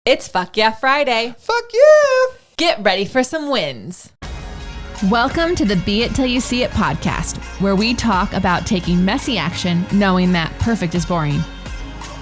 It's Fuck Yeah Friday. Fuck yeah! Get ready for some wins. Welcome to the Be It Till You See It podcast, where we talk about taking messy action, knowing that perfect is boring.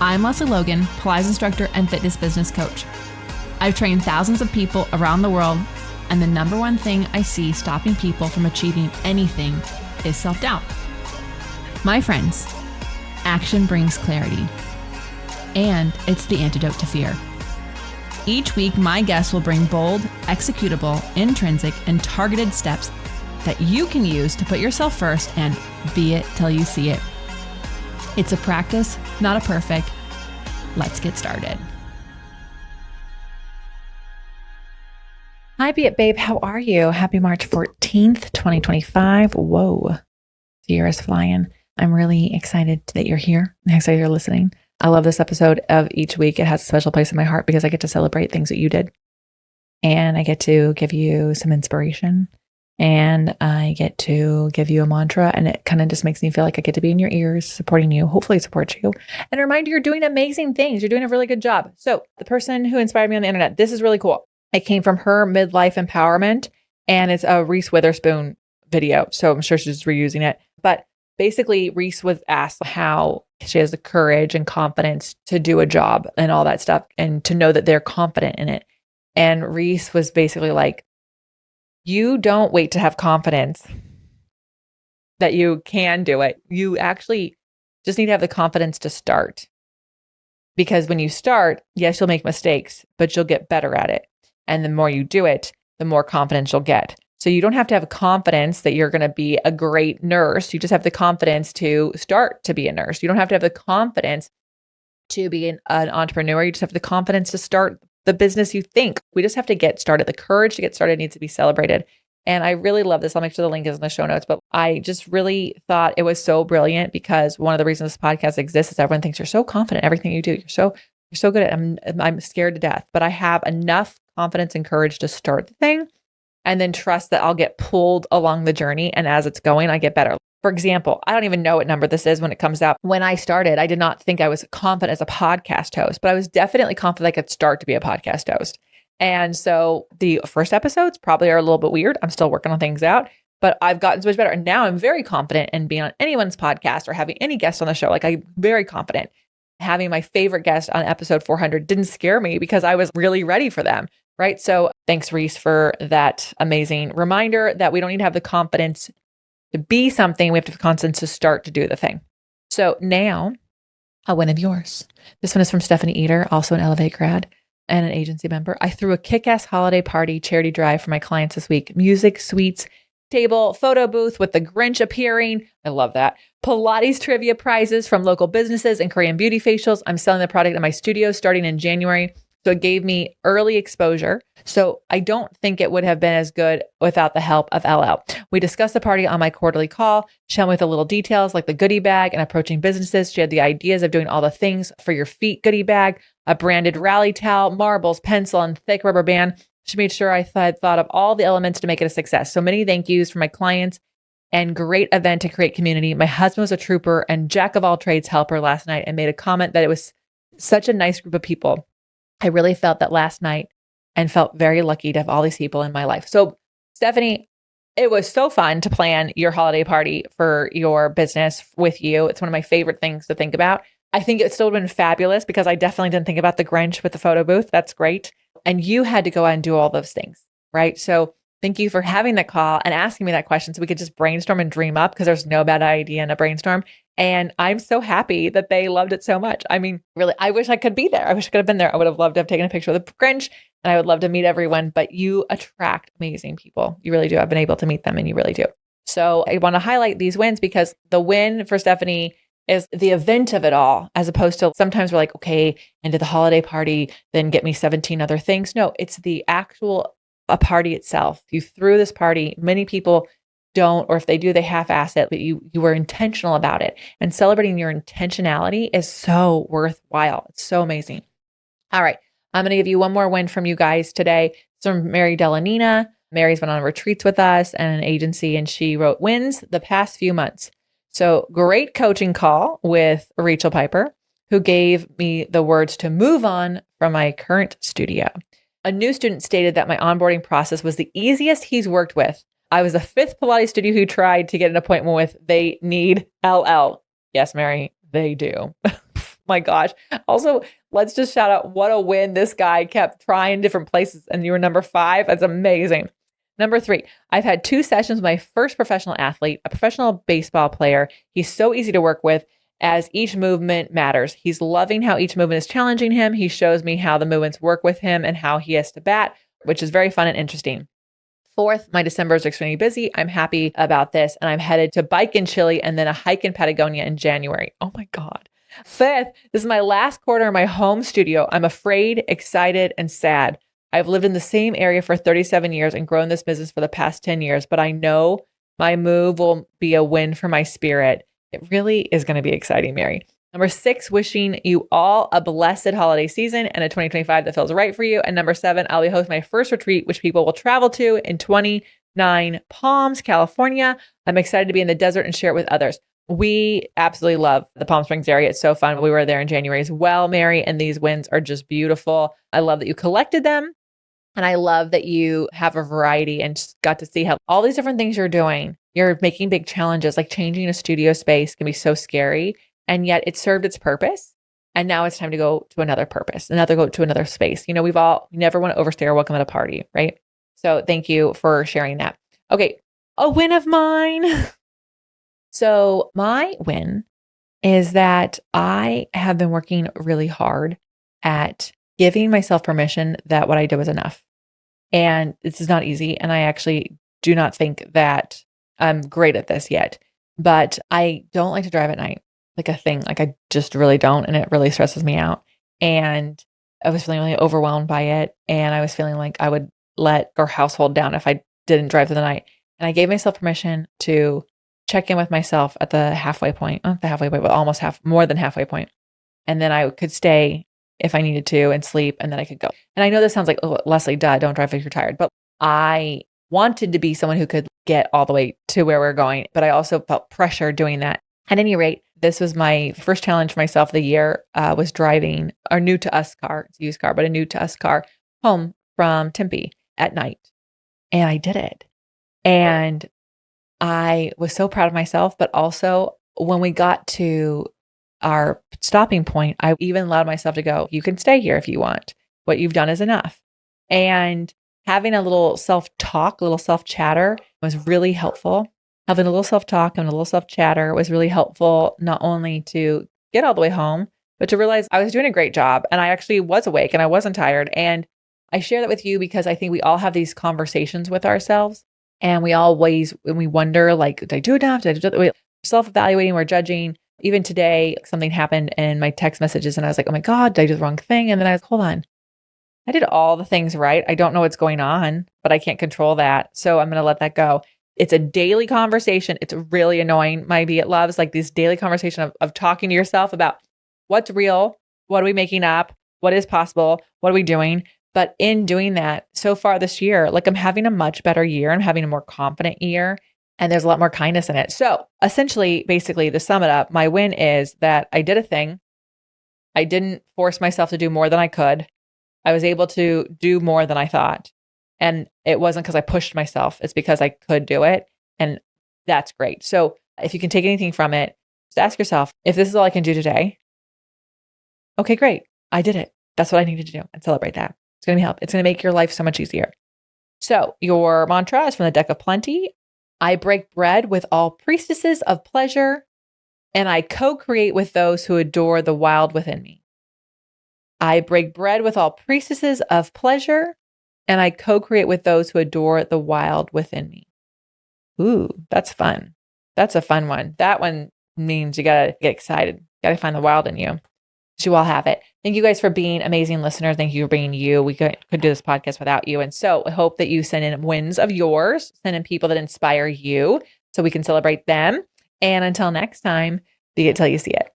I'm Lesley Logan, Pilates instructor and fitness business coach. I've trained thousands of people around the world, and the number one thing I see stopping people from achieving anything is self-doubt. My friends, action brings clarity, and it's the antidote to fear. Each week, my guests will bring bold, executable, intrinsic, and targeted steps that you can use to put yourself first and be it till you see it. It's a practice, not a perfect. Let's get started. Hi, Be It Babe. How are you? Happy March 14th, 2025. Whoa. The year is flying. I'm really excited that you're here. I'm excited you're listening. I love this episode of each week. It has a special place in my heart because I get to celebrate things that you did. And I get to give you some inspiration. And I get to give you a mantra. And it kind of just makes me feel like I get to be in your ears, supporting you, hopefully support you. And a reminder, you're doing amazing things. You're doing a really good job. So the person who inspired me on the internet, this is really cool. It came from her midlife empowerment. And it's a Reese Witherspoon video. So I'm sure she's reusing it. But basically, Reese was asked how she has the courage and confidence to do a job and all that stuff and to know that they're confident in it. And Reese was basically like, you don't wait to have confidence that you can do it. You actually just need to have the confidence to start. Because when you start, yes, you'll make mistakes, but you'll get better at it. And the more you do it, the more confidence you'll get. So you don't have to have confidence that you're going to be a great nurse. You just have the confidence to start to be a nurse. You don't have to have the confidence to be an entrepreneur. You just have the confidence to start the business you think. We just have to get started. The courage to get started needs to be celebrated. And I really love this. I'll make sure the link is in the show notes. But I just really thought it was so brilliant because one of the reasons this podcast exists is everyone thinks you're so confident in everything you do. You're so good at it. I'm scared to death, but I have enough confidence and courage to start the thing. And then trust that I'll get pulled along the journey. And as it's going, I get better. For example, I don't even know what number this is when it comes out. When I started, I did not think I was confident as a podcast host, but I was definitely confident I could start to be a podcast host. And so the first episodes probably are a little bit weird. I'm still working on things out, but I've gotten so much better. And now I'm very confident in being on anyone's podcast or having any guest on the show. Like I'm very confident. Having my favorite guest on episode 400 didn't scare me because I was really ready for them. Right. So thanks, Reese, for that amazing reminder that we don't need to have the confidence to be something. We have to have the confidence to start to do the thing. So now a win of yours. This one is from Stephanie Eater, also an Elevate grad and an agency member. I threw a kick-ass holiday party charity drive for my clients this week. Music, sweets, table, photo booth with the Grinch appearing. I love that. Pilates trivia prizes from local businesses and Korean beauty facials. I'm selling the product in my studio starting in January. So it gave me early exposure. So I don't think it would have been as good without the help of LL. We discussed the party on my quarterly call. She helped me with the little details like the goodie bag and approaching businesses. She had the ideas of doing all the things for your feet goodie bag, a branded rally towel, marbles, pencil, and thick rubber band. She made sure I thought of all the elements to make it a success. So many thank yous for my clients and great event to create community. My husband was a trooper and jack of all trades helper last night and made a comment that it was such a nice group of people. I really felt that last night and felt very lucky to have all these people in my life. So Stephanie, it was so fun to plan your holiday party for your business with you. It's one of my favorite things to think about. I think it still would have been fabulous because I definitely didn't think about the Grinch with the photo booth. That's great. And you had to go out and do all those things, right? So thank you for having that call and asking me that question so we could just brainstorm and dream up because there's no bad idea in a brainstorm. And I'm so happy that they loved it so much. I mean, really, I wish I could be there. I wish I could have been there. I would have loved to have taken a picture of the Grinch and I would love to meet everyone, but you attract amazing people. You really do. I've been able to meet them and you really do. So I want to highlight these wins because the win for Stephanie is the event of it all, as opposed to sometimes we're like, okay, into the holiday party, then get me 17 other things. No, it's the actual a party itself. You threw this party. Many people don't, or if they do, they half-ass it, but you were intentional about it. And celebrating your intentionality is so worthwhile. It's so amazing. All right. I'm going to give you one more win from you guys today. It's from Mary Delanina. Mary's been on retreats with us and an agency, and she wrote wins the past few months. So great coaching call with Rachel Piper, who gave me the words to move on from my current studio. A new student stated that my onboarding process was the easiest he's worked with. I was the 5th Pilates studio who tried to get an appointment with. They need LL. Yes, Mary, they do. My gosh. Also, let's just shout out what a win. This guy kept trying different places and you were number 5. That's amazing. Number 3, I've had 2 sessions with my first professional athlete, a professional baseball player. He's so easy to work with as each movement matters. He's loving how each movement is challenging him. He shows me how the movements work with him and how he has to bat, which is very fun and interesting. 4th, my December is extremely busy. I'm happy about this. And I'm headed to bike in Chile and then a hike in Patagonia in January. Oh my God. 5th, this is my last quarter in my home studio. I'm afraid, excited, and sad. I've lived in the same area for 37 years and grown this business for the past 10 years, but I know my move will be a win for my spirit. It really is going to be exciting, Mary. Number 6, wishing you all a blessed holiday season and a 2025 that feels right for you. And number 7, I'll be hosting my first retreat, which people will travel to in 29 Palms, California. I'm excited to be in the desert and share it with others. We absolutely love the Palm Springs area. It's so fun. We were there in January as well, Mary, and these wins are just beautiful. I love that you collected them. And I love that you have a variety and just got to see how all these different things you're doing. You're making big challenges, like changing a studio space can be so scary. And yet it served its purpose. And now it's time to go to another purpose, go to another space. You know, we never want to overstay our welcome at a party, right? So thank you for sharing that. Okay. A win of mine. So my win is that I have been working really hard at giving myself permission that what I did was enough. And this is not easy. And I actually do not think that I'm great at this yet, but I don't like to drive at night, like a thing. Like I just really don't. And it really stresses me out. And I was feeling really overwhelmed by it. And I was feeling like I would let our household down if I didn't drive through the night. And I gave myself permission to check in with myself at the halfway point, not the halfway point, but more than halfway point. And then I could stay if I needed to and sleep, and then I could go. And I know this sounds like, oh, Lesley, duh, don't drive if you're tired. But I wanted to be someone who could get all the way to where we're going. But I also felt pressure doing that. At any rate, this was my first challenge for myself of the year, was driving our new to us car, it's a used car, but a new to us car home from Tempe at night. And I did it. And I was so proud of myself, but also when we got to our stopping point, I even allowed myself to go, you can stay here if you want. What you've done is enough. And having a little self-talk, a little self-chatter was really helpful. Having a little self-talk and a little self-chatter was really helpful, not only to get all the way home, but to realize I was doing a great job and I actually was awake and I wasn't tired. And I share that with you because I think we all have these conversations with ourselves and we wonder, like, did I do enough? We're self-evaluating, we're judging. Even today, something happened in my text messages and I was like, oh my God, did I do the wrong thing? And then I was, hold on. I did all the things right. I don't know what's going on, but I can't control that. So I'm going to let that go. It's a daily conversation. It's really annoying. My Be It loves like this daily conversation of talking to yourself about what's real, what are we making up, what is possible, what are we doing? But in doing that so far this year, like I'm having a much better year. I'm having a more confident year and there's a lot more kindness in it. So essentially, basically to sum it up, my win is that I did a thing. I didn't force myself to do more than I could. I was able to do more than I thought. And it wasn't because I pushed myself. It's because I could do it. And that's great. So if you can take anything from it, just ask yourself, if this is all I can do today, okay, great. I did it. That's what I needed to do and celebrate that. It's going to help. It's going to make your life so much easier. So your mantra is from the Deck of Plenty. I break bread with all priestesses of pleasure, and I co-create with those who adore the wild within me. I break bread with all priestesses of pleasure, and I co-create with those who adore the wild within me. Ooh, that's fun. That's a fun one. That one means you got to get excited. You got to find the wild in you. So you all have it. Thank you guys for being amazing listeners. Thank you for being you. We could do this podcast without you. And so I hope that you send in wins of yours, send in people that inspire you so we can celebrate them. And until next time, be it till you see it.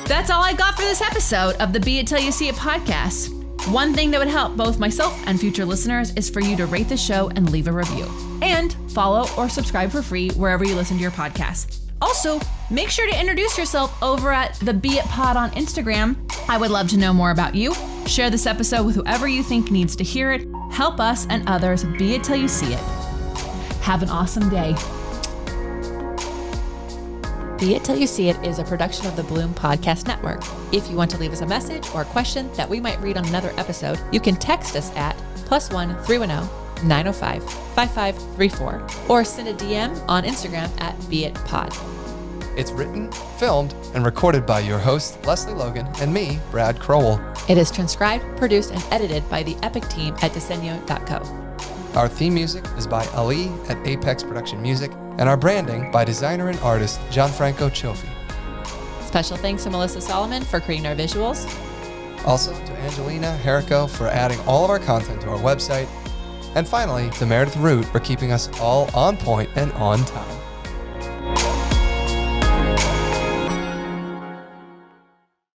That's all I got for this episode of the Be It Till You See It podcast. One thing that would help both myself and future listeners is for you to rate the show and leave a review. And follow or subscribe for free wherever you listen to your podcast. Also, make sure to introduce yourself over at the Be It Pod on Instagram. I would love to know more about you Share this episode with whoever you think needs to hear it. Help us and others be it till you see it. Have an awesome day. Be It Till You See It is a production of the Bloom Podcast Network. If you want to leave us a message or a question that we might read on another episode, you can text us at +1 310 905 5534 or send a DM on Instagram at beitpod. It's written, filmed, and recorded by your host, Lesley Logan, and me, Brad Crowell. It is transcribed, produced, and edited by the epic team at Diseño.co. Our theme music is by Ali at Apex Production Music, and our branding by designer and artist Gianfranco Cioffi. Special thanks to Melissa Solomon for creating our visuals. Also to Angelina Herrico for adding all of our content to our website. And finally, to Meredith Root for keeping us all on point and on time.